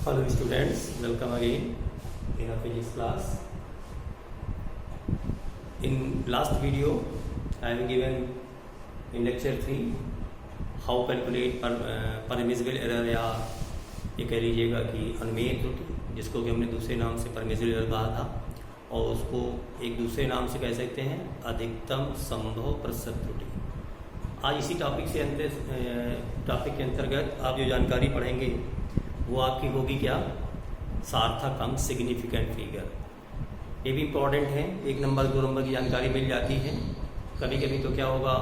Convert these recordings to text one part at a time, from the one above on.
Hello students, welcome again in our physics class. In last video, I have given in lecture 3 how calculate permissible error या ये कह लीजिएगा कि अनुमेय त्रुटि, जिसको कि हमने दूसरे नाम से परमिसिबल एरर कहा था और उसको एक दूसरे नाम से कह सकते हैं अधिकतम संभव प्रतिशत त्रुटि। आज इसी टॉपिक के अंतर्गत आप जो जानकारी पढ़ेंगे वो आपकी होगी क्या, सार्थक अंक सिग्निफिकेंट फिगर। ये भी इम्पॉर्टेंट है, 1 नंबर 2 नंबर की जानकारी मिल जाती है। कभी कभी तो क्या होगा,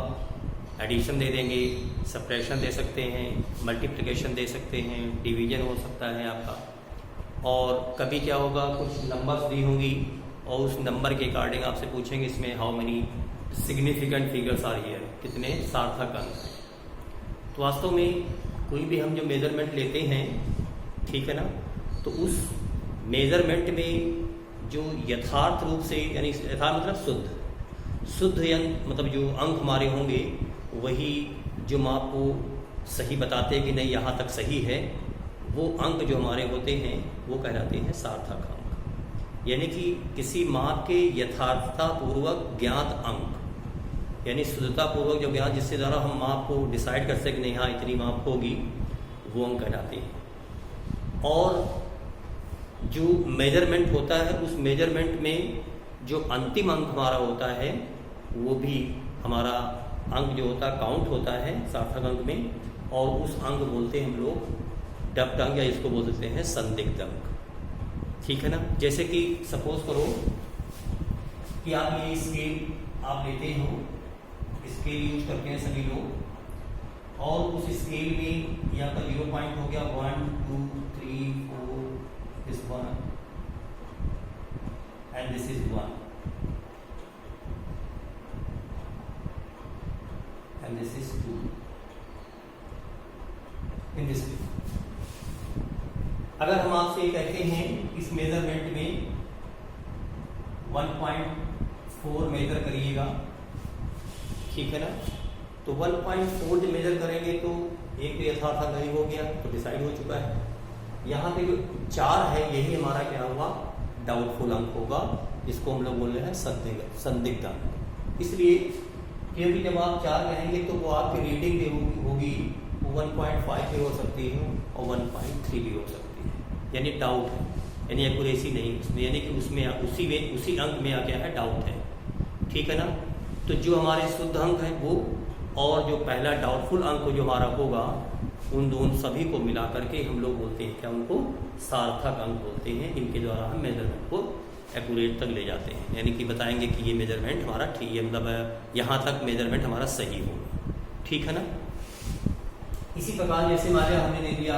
एडिशन दे देंगे, सब्ट्रैक्शन दे सकते हैं, मल्टीप्लिकेशन दे सकते हैं, डिवीजन हो सकता है आपका। और कभी क्या होगा, कुछ नंबर्स दी होंगी और उस नंबर के अकॉर्डिंग आपसे पूछेंगे इसमें how many significant figures are here, कितने सार्थक अंक हैं। तो वास्तव में कोई भी हम जो मेजरमेंट लेते हैं, ठीक है ना, तो उस मेजरमेंट में जो यथार्थ रूप से, यानी यथार्थ मतलब शुद्ध मतलब जो अंक हमारे होंगे वही जो माप को सही बताते हैं कि नहीं यहाँ तक सही है, वो अंक जो हमारे होते हैं वो कहलाते हैं सार्थक अंक। यानी कि किसी माप के यथार्थतापूर्वक ज्ञात अंक, यानी शुद्धतापूर्वक जो ज्ञात, जिससे द्वारा हम माप को डिसाइड कर सकें नहीं हाँ इतनी माप होगी, वो अंक कहलाते हैं। और जो मेजरमेंट होता है उस मेजरमेंट में जो अंतिम अंक हमारा होता है वो भी हमारा अंक जो होता है काउंट होता है सार्थक अंक में, और उस अंक बोलते हैं हम लोग डब्ड अंक, या इसको बोल सकते हैं संदिग्ध अंक। ठीक है ना। जैसे कि सपोज करो कि आप ये स्केल आप लेते हो, स्केल यूज करते हैं सभी लोग, और उस स्केल में यहाँ पर 0 पॉइंट हो गया, 1 2 3 4, this 1 and this is 1 and this is 2 in this way। अगर हम आपसे कहते हैं इस मेजरमेंट में 1.4 मेजर करिएगा, ठीक है ना, तो 1.4 जब मेजर करेंगे तो एक तो यथार्थ अंक हो गया, तो डिसाइड हो चुका है। यहाँ पे जो 4 है यही हमारा क्या हुआ, डाउटफुल अंक होगा, जिसको हम लोग बोल रहे हैं संदिग्ध अंक। इसलिए क्योंकि जब आप 4 कहेंगे तो वो आपकी रीडिंग होगी, वो 1.5 भी हो सकती है और 1.3 भी हो सकती है, यानी डाउट है, यानी एक्यूरेसी नहीं उसमें, यानी कि उसमें उसी अंक में क्या है, डाउट है। ठीक है ना। तो जो हमारे शुद्ध अंक है वो और जो पहला डाउटफुल अंक जो हमारा होगा, उन दोनों सभी को मिला करके हम लोग बोलते हैं क्या, उनको सार्थक अंक बोलते हैं। इनके द्वारा हम मेजरमेंट को एक्यूरेट तक ले जाते हैं, यानी कि बताएंगे कि ये मेजरमेंट हमारा ठीक है, मतलब यहाँ तक मेजरमेंट हमारा सही होगा। ठीक है ना। इसी प्रकार जैसे मान लिया हमने दे दिया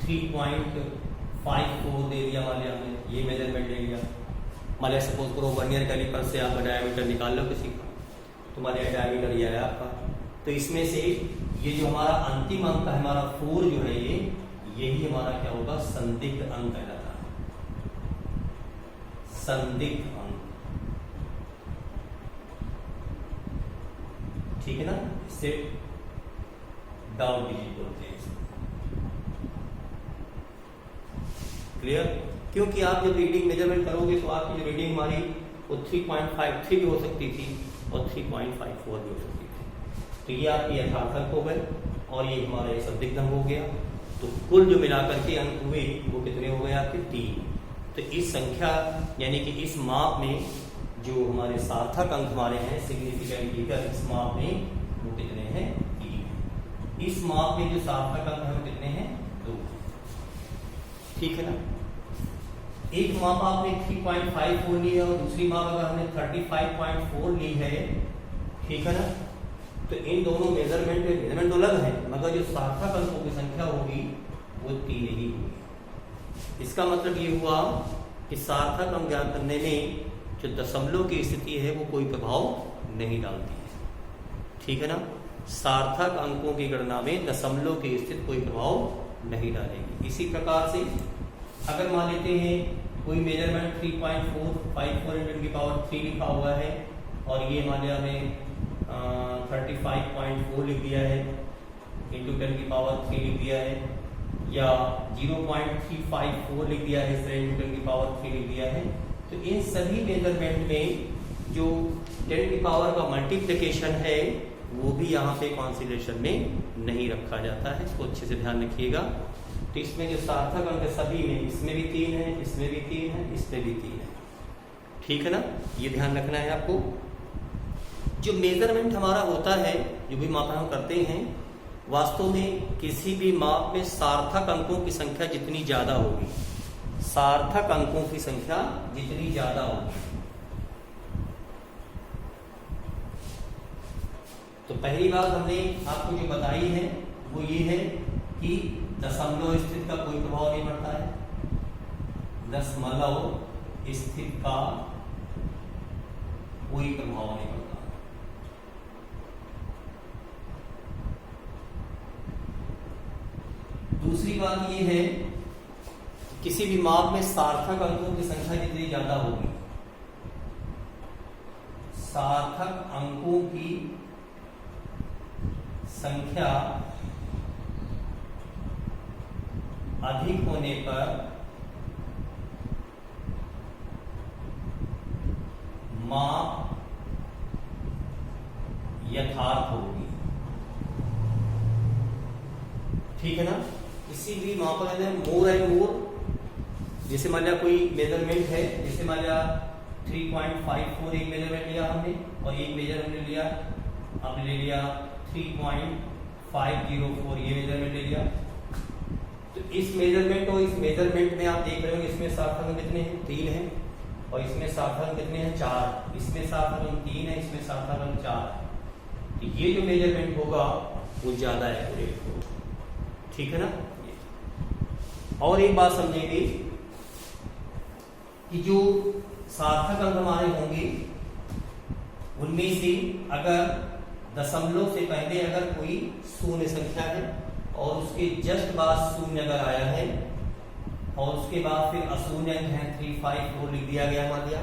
3.54 दे दिया, मान लिया हमने ये मेजरमेंट ले लिया। मान लिया सपोज करो वर्नियर कैलिपर से आप डायमीटर निकाल लो किसी का, तो मान लिया डायमीटर ये है आपका, तो इसमें से ये जो हमारा अंतिम अंक है हमारा 4 जो है यही हमारा क्या होगा, संदिग्ध अंक कहलाता है, संदिग्ध अंक। ठीक है ना। इससे डाउट डिजिट बोलते हैं, क्लियर। क्योंकि आप जब रीडिंग मेजरमेंट करोगे तो आपकी जो रीडिंग हमारी वो 3.53 भी हो सकती थी और 3.54 भी हो सकती थी। तो ये आपके यथार्थ अंक हो गए और ये हमारा संदिग्ध अंक हो गया। तो कुल जो मिलाकर के अंक हुए वो कितने हो गए आपके, 3। तो इस संख्या यानी कि इस माप में जो हमारे सार्थक अंक हमारे हैं सिग्निफिकेंट फिगर, इस माप में वो कितने हैं, 3। इस माप में जो सार्थक अंक है वो कितने हैं, 2। ठीक है ना। एक माप आपने 3.54 ली है और दूसरी माप अगर हमने 35.4 ली है, ठीक है ना, तो इन दोनों मेजरमेंट तो अलग है, मगर जो सार्थक अंकों की संख्या होगी वो 3 ही होगी। इसका मतलब ये हुआ कि सार्थक अंक ज्ञात करने में जो दशमलव की स्थिति है वो कोई प्रभाव नहीं डालती है। ठीक है ना। सार्थक अंकों की गणना में दशमलव की स्थिति कोई प्रभाव नहीं डालेगी। इसी प्रकार से अगर मान लेते हैं कोई मेजरमेंट 3.454 × 10⁻³ लिखा हुआ है और ये मान लिया हमें 35.4 लिख दिया है, × 10⁻³ लिख दिया है, या 0.354 लिख दिया है, 10 की पावर 3 लिख दिया है। तो इन सभी मेजरमेंट में जो 10 की पावर का मल्टीप्लिकेशन है वो भी यहाँ पे कॉन्सिडरेशन में नहीं रखा जाता है, इसको अच्छे से ध्यान रखिएगा। तो इसमें जो सार्थक अंक सभी में, इसमें भी 3 है, इसमें भी 3 है, इसमें भी 3 है, ठीक है ना, ये ध्यान रखना है आपको। जो मेजरमेंट हमारा होता है, जो भी माप हम करते हैं, वास्तव में किसी भी माप में सार्थक अंकों की संख्या जितनी ज्यादा होगी, सार्थक अंकों की संख्या जितनी ज्यादा होगी, तो पहली बात हमने आपको जो बताई है वो ये है कि दशमलव स्थिति का कोई प्रभाव नहीं पड़ता है, दशमलव स्थिति का कोई प्रभाव नहीं पड़ता। दूसरी बात ये है किसी भी माप में सार्थक अंकों की संख्या जितनी ज्यादा होगी, सार्थक अंकों की संख्या अधिक होने पर माप यथार्थ होगी, ठीक है ना। इसी भी मापन है मोर एंड मोर, जैसे मान लिया कोई मेजरमेंट है, जैसे मान लिया 3.54 एक मेजरमेंट लिया हमने, और एक मेजर हमने लिया, आपने ले लिया 3.504 ये मेजरमेंट ले लिया। तो इस मेजरमेंट और इस मेजरमेंट में आप देख रहे हो इसमें सार्थक अंक कितने हैं, 3 है, और इसमें सार्थक अंक कितने हैं, 4, इसमें सार्थक अंक 3 है, इसमें सार्थक अंक 4 है। तो ये जो मेजरमेंट होगा वो ज्यादा एक्यूरेट होगा, ठीक है ना। और एक बात समझेंगे कि जो सार्थक अंक हमारे होंगे उनमें से अगर दशमलव से पहले अगर कोई शून्य संख्या है और उसके जस्ट बाद शून्य अगर आया है और उसके बाद फिर अशून्य अंक है 354 लिख दिया गया, मान लिया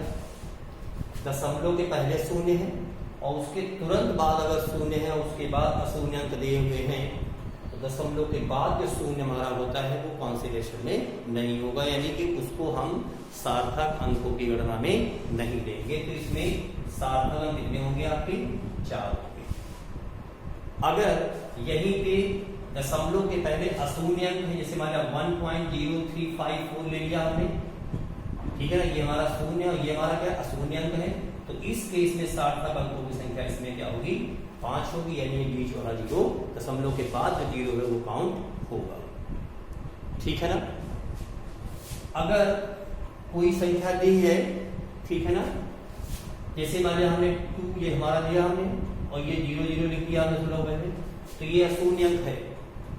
दशमलव के पहले शून्य है और उसके तुरंत बाद अगर शून्य है और उसके बाद अशून्य अंक दिए हुए हैं, तो दशमलव के बाद जो शून्य हमारा होता है वो कॉन्सिडरेशन में नहीं होगा, यानी कि उसको हम सार्थक अंकों की गणना में नहीं लेंगे। तो इसमें सार्थक अंक कितने होंगे आपके, 4 होंगे। अगर यहीं पे दशमलव के पहले अशून्य अंक है, जैसे मान लिया 1.0354 ले लिया हमने, ठीक है ना, ये हमारा शून्य और ये हमारा क्या अशून्य अंक है, तो इस केस में सार्थक अंकों की संख्या इसमें क्या होगी, 5 होगी, यानी बीच वाला 0 दशमलव के बाद जो 0 है वो काउंट होगा, ठीक है ना। अगर कोई संख्या दी है, ठीक है ना, जैसे मान लिया हमने 2 ये हमारा दिया हमने और ये 0 0 लिख दिया हमने दशमलव में, तो ये अशून्य अंक है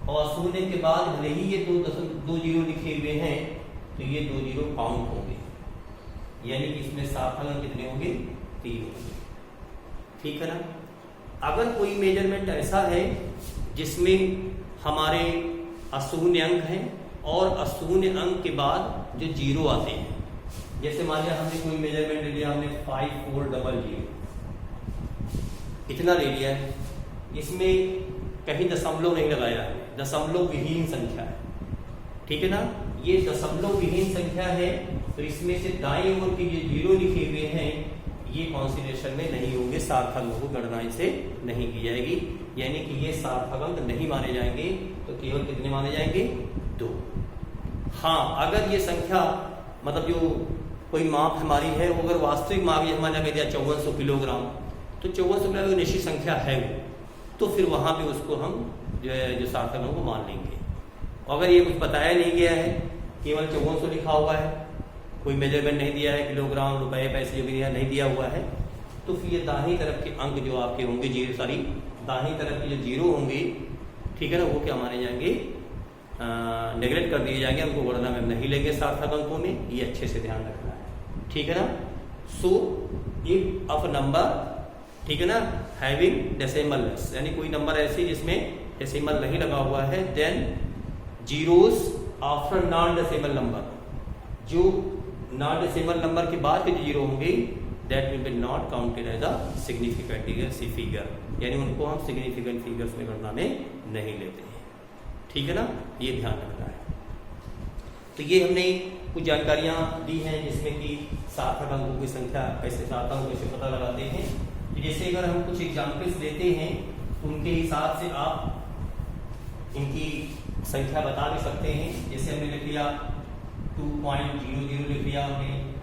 और अशून्य के बाद भले ही ये 2 0 लिखे हुए हैं तो ये 2 0 काउंट होंगे, यानी कि इसमें सार्थक अंक कितने होंगे, 3 होंगे, ठीक है ना। अगर कोई मेजरमेंट ऐसा है जिसमें हमारे अशून्य अंक हैं और अशून्य अंक के बाद जो 0 आते हैं, जैसे मान लिया हमने कोई मेजरमेंट ले लिया हमने 5400 इतना ले लिया है, इसमें कहीं दशमलव नहीं लगाया है, दशमलव विहीन संख्या है, ठीक है ना, ये दशमलव विहीन संख्या है, तो इसमें से दाईं ओर के ये 0 लिखे हुए हैं ये कॉन्सिडरेशन में नहीं होंगे, सार्थक अंकों को गणना से नहीं की जाएगी, यानी कि ये सार्थक अंक नहीं माने जाएंगे, तो केवल कितने माने जाएंगे, 2। हाँ, अगर ये संख्या मतलब जो कोई माप हमारी है वो अगर वास्तविक माप ये हमारा कह दिया 5400 किलोग्राम, तो 5400 किलोग्राम निश्चित संख्या है वो, तो फिर वहां पे उसको हम जो सार्थक अंकों को मान लेंगे। अगर ये कुछ बताया नहीं गया है, केवल 5400 लिखा हुआ है, कोई मेजरमेंट नहीं दिया है, किलोग्राम रुपए पैसे जो भी नहीं दिया हुआ है, तो फिर ये दाहिनी तरफ के अंक जो आपके होंगे दाहिनी तरफ के जो 0 होंगे, ठीक है ना, वो क्या माने जाएंगे, नेगलेक्ट कर दिए जाएंगे, हमको गणना में नहीं लेंगे सार्थक अंकों में, ये अच्छे से ध्यान रखना है, ठीक है ना। सो इफ ऑफ नंबर, ठीक है ना, हैविंग डेसिमल्स, यानी कोई नंबर ऐसे जिसमें डेसिमल नहीं लगा हुआ है, then zeros after non decimal number, जो नॉन डेसिमल नंबर के बाद के जो 0 होंगे that will be not counted as a significant figure, यानी उनको हम सिग्निफिकेंट फिगर्स में गणना में नहीं लेते हैं, ठीक है ना, ये ध्यान रखना है। तो ये हमने कुछ जानकारियाँ दी हैं जिसमें कि सार्थक अंकों की संख्या कैसे चाहता हूँ कैसे पता लगाते हैं। तो जैसे अगर हम कुछ एग्जाम्पल्स देते हैं उनके हिसाब से आप इनकी संख्या बता भी सकते हैं। जैसे हमने लिख लिया 2.00 लिख लिया, हमने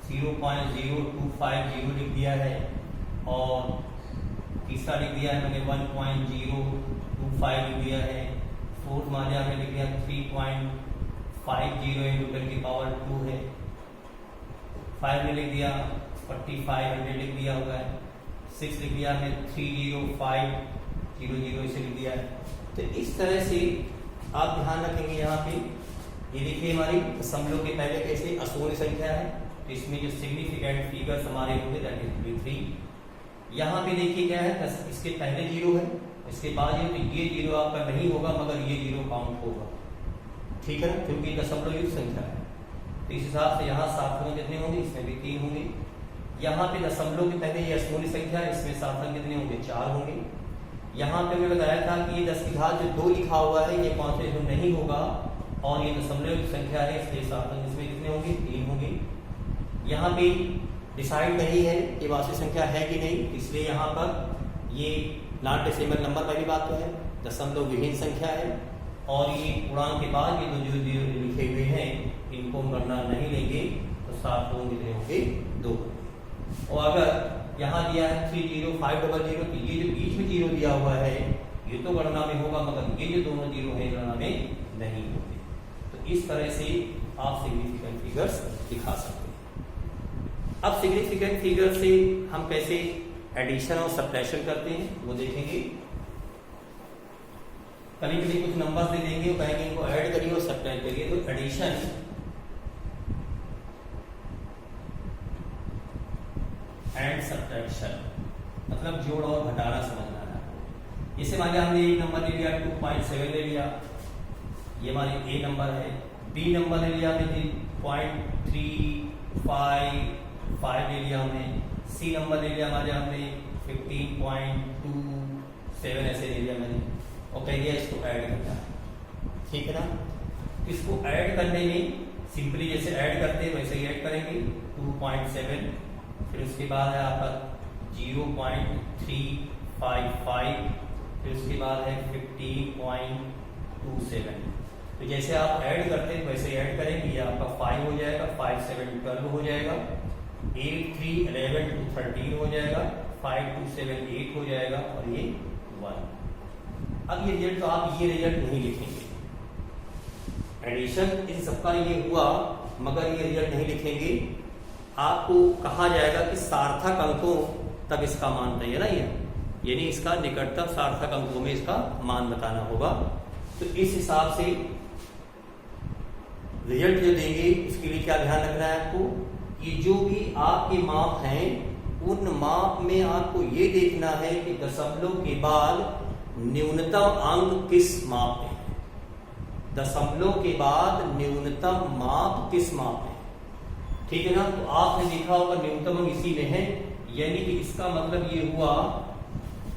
0.0250 लिख दिया है, और तीसरा लिख दिया है मैंने 1.025 लिख दिया है, फोर्थ मान लिया हमने लिख लिया 3.50 इंटू 10⁻² है, 5 में लिख दिया 4500 लिख दिया होगा, 6 लिख दिया हमने 30500 इसे लिख दिया है। तो इस तरह से आप ध्यान रखेंगे यहाँ पे। ये देखिए हमारी दशमलव के पहले कैसे अशून्य संख्या है, तो इसमें जो सिग्निफिकेंट फिगर्स हमारे होंगे दैट इज 3। यहाँ पे देखिए क्या है, इसके पहले 0 है, इसके बाद ये, तो ये 0 आपका नहीं होगा मगर ये 0 काउंट होगा, ठीक है ना, क्योंकि दशमलव युक्त संख्या है। तो इस हिसाब से यहाँ सार्थक कितने होंगे, इसमें भी 3 होंगे। यहाँ पे दशमलव के पहले ये अशून्य संख्या है, इसमें सार्थक कितने होंगे, 4 होंगे। यहाँ पे मैं बताया था कि ये 10 की घात जो 2 लिखा हुआ है ये 5 में नहीं होगा, और ये दशमलव संख्या है इसलिए सार्थक इसमें कितने होंगे, 3 होंगे। यहाँ पे डिसाइड नहीं है कि वास्तविक संख्या है कि नहीं, इसलिए यहाँ पर ये नॉन डेसिमल नंबर वाली बात तो है, दशमलव विहीन संख्या है, और ये पूर्णांक के बाद ये जो लिखे हुए हैं इनको हम गणना नहीं लेंगे, तो सार्थक कितने होंगे, 2। और अगर यहाँ दिया है 30500, तो ये जो बीच में 0 दिया हुआ है ये तो गणना में होगा मगर ये जो दोनों 0 है गणना में नहीं होंगे। तो इस तरह से आप सिग्निफिकेंट फिगर्स दिखा सकते हैं। अब सिग्निफिकेंट फिगर से हम कैसे एडिशन और सब्ट्रैक्शन करते हैं वो देखेंगे। कभी कभी कुछ नंबर्स दे देंगे और कहेंगे इनको ऐड करिए और सब्ट्रैक्ट करिए, तो एडिशन एंड सब्ट्रैक्शन मतलब जोड़ और घटाना समझना है। जैसे मान लिया हमने एक नंबर ले लिया 2.7 ले लिया, ये हमारे ए नंबर है। बी नंबर ले लिया हमने 0.355 ले लिया हमने। सी नंबर ले लिया हमारे हमने 15.27 ऐसे ले लिया मैंने, और कह दिया इसको ऐड करना है, ठीक है ना। इसको ऐड करने में सिंपली जैसे ऐड करते हैं वैसे ही ऐड करेंगे 2.7, फिर उसके बाद है आपका 0.355, फिर उसके बाद है 15.27। तो जैसे आप ऐड करते हैं वैसे ऐड करेंगे, ये आपका 5 हो जाएगा, 5 7 12 हो जाएगा, 8 3 11 2 13 हो जाएगा, 5 2 7 8 हो जाएगा, और ये 1। अब ये रिजल्ट तो आप ये रिजल्ट नहीं लिखेंगे, एडिशन इन सबका ये हुआ मगर ये रिजल्ट नहीं लिखेंगे। आपको कहा जाएगा कि सार्थक अंकों तक इसका मान चाहिए ना, ये यानी इसका निकटतम सार्थक अंकों में इसका मान बताना होगा। तो इस हिसाब से रिजल्ट जो देंगे उसके लिए क्या ध्यान रखना है आपको, कि जो भी आपके माप हैं उन माप में आपको ये देखना है कि दशमलव के बाद न्यूनतम अंक किस माप में है, दशमलव के बाद न्यूनतम माप किस माप में, ठीक है ना। तो आपने देखा होगा न्यूनतम अंक इसी में है, यानी कि इसका मतलब ये हुआ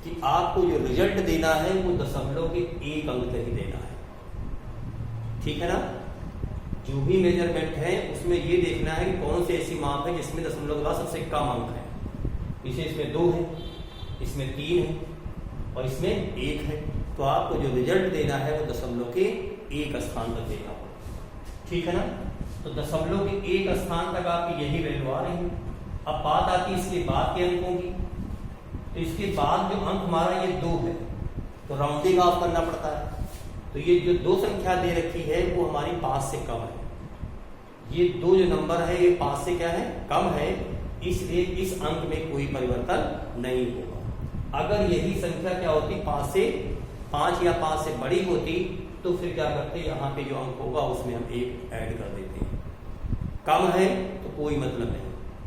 कि आपको जो रिजल्ट देना है वो दशमलव के 1 अंक तक ही देना है, ठीक है ना। जो भी मेजरमेंट है उसमें ये देखना है कि कौन से ऐसी माप है जिसमें दशमलव के बाद सबसे कम अंक है। इसमें 2 है, इसमें 3 है और इसमें 1 है, तो आपको जो रिजल्ट देना है वो दशमलव के 1 स्थान तक देना होगा, ठीक है ना। तो दशमलव के 1 स्थान तक आपकी यही वैल्यू आ रही है। अब बात आती है इसके बाद के अंकों की, तो इसके बाद जो अंक हमारा ये 2 है तो राउंडिंग ऑफ करना पड़ता है। तो ये जो 2 संख्या दे रखी है वो हमारी 5 से कम है, ये 2 जो नंबर है ये 5 से क्या है, कम है, इसलिए इस अंक में कोई परिवर्तन नहीं होगा। अगर यही संख्या क्या होती 5 या 5 से बड़ी होती तो फिर क्या करते, यहाँ पे जो अंक होगा उसमें हम 1 ऐड कर देते हैं। कम है तो कोई मतलब नहीं,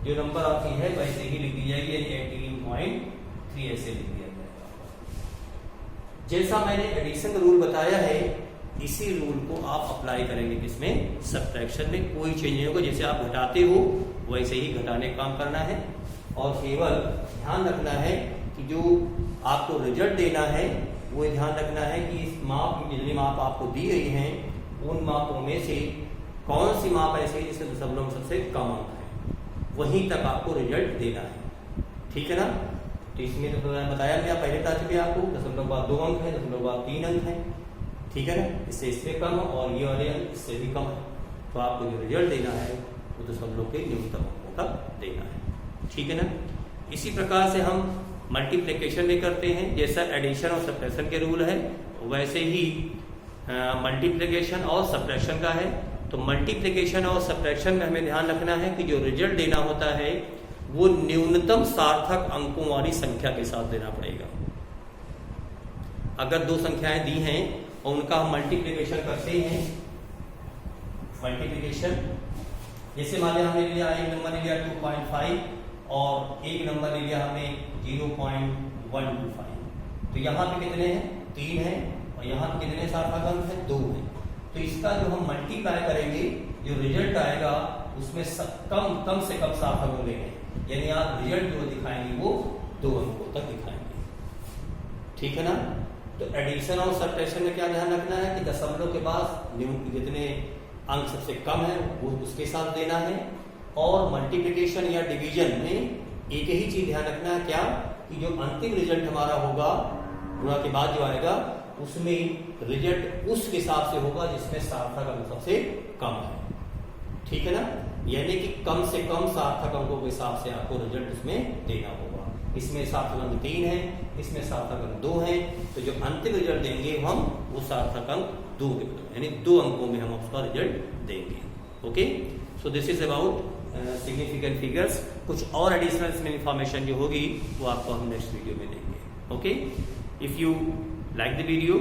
जो नंबर आपकी है वैसे ही लिख दी जाएगी, 18.3 ऐसे लिख दिया जाएगा। जैसा मैंने एडिशन रूल बताया है इसी रूल को आप अप्लाई करेंगे किसमें, सब्ट्रैक्शन में। कोई चेंज नहीं होगा, जैसे आप घटाते हो वैसे ही घटाने का काम करना है, और केवल ध्यान रखना है कि जो आपको रिजल्ट देना है वो ध्यान रखना है कि इस माप जितनी माप आपको दी गई हैं उन मापों में से कौन सी माप ऐसी है जिसमें दशमलव में सबसे कम अंक है, वहीं तक आपको रिजल्ट देना है। ठीक है ना। तो इसमें तो बताया गया, पहले बता चुके आपको, दशमलव बाद 2 अंक है, दशमलव बाद 3 अंक है। ठीक है ना। इससे कम और ये वाले अंक इससे भी कम है। तो आपको जो रिजल्ट देना है वो दशमलव के न्यूनतम अंकों तक देना है। ठीक है ना। इसी प्रकार से हम मल्टीप्लिकेशन भी करते हैं, जैसा एडिशन और सब्ट्रैक्शन के रूल है वैसे ही मल्टीप्लिकेशन और सब्ट्रैक्शन का है। तो मल्टीप्लिकेशन और सब्ट्रैक्शन में हमें ध्यान रखना है कि जो रिजल्ट देना होता है वो न्यूनतम सार्थक अंकों वाली संख्या के साथ देना पड़ेगा। अगर 2 संख्याएं दी हैं और उनका हम मल्टीप्लिकेशन करते हैं, मल्टीप्लिकेशन जैसे मान लिया हमने लिया एक नंबर ले लिया 2.5 और एक नंबर ले लिया हमने 0.125, तो यहाँ पे कितने हैं, 3 हैं, और यहाँ पे कितने सार्थक अंक हैं, 2 हैं। तो इसका जो हम मल्टीप्लाई करेंगे, जो रिजल्ट आएगा उसमें कम से कम सार्थक अंक लेंगे, यानी आप रिजल्ट जो दिखाएंगे वो 2 अंकों तक दिखाएंगे। ठीक है ना। तो एडिशन और सब्ट्रैक्शन में क्या ध्यान रखना है कि दशमलव के बाद जितने अंक सबसे कम है वो उसके साथ देना है, और मल्टीप्लिकेशन या डिवीजन में एक ही चीज ध्यान रखना है, क्या कि जो अंतिम रिजल्ट हमारा होगा गुणा के बाद जो आएगा उसमें रिजल्ट उस हिसाब से होगा जिसमें सार्थक अंक सबसे कम है। ठीक है ना। यानी कि कम से कम सार्थक अंकों के हिसाब से आपको रिजल्ट उसमें देना होगा। इसमें सार्थक अंक 3 है, इसमें सार्थक अंक 2 है, तो जो अंतिम रिजल्ट देंगे हम वो सार्थक अंक 2 के बदले यानी 2 अंकों में हम उसका रिजल्ट देंगे। Okay. So this is about significant figures. कुछ और एडिशनल इसमें इंफॉर्मेशन जो होगी वो आपको हम नेक्स्ट वीडियो में देंगे। Okay. If you like the video,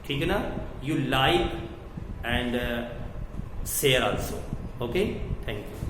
ठीक है ना, you like and share also. Okay, thank you.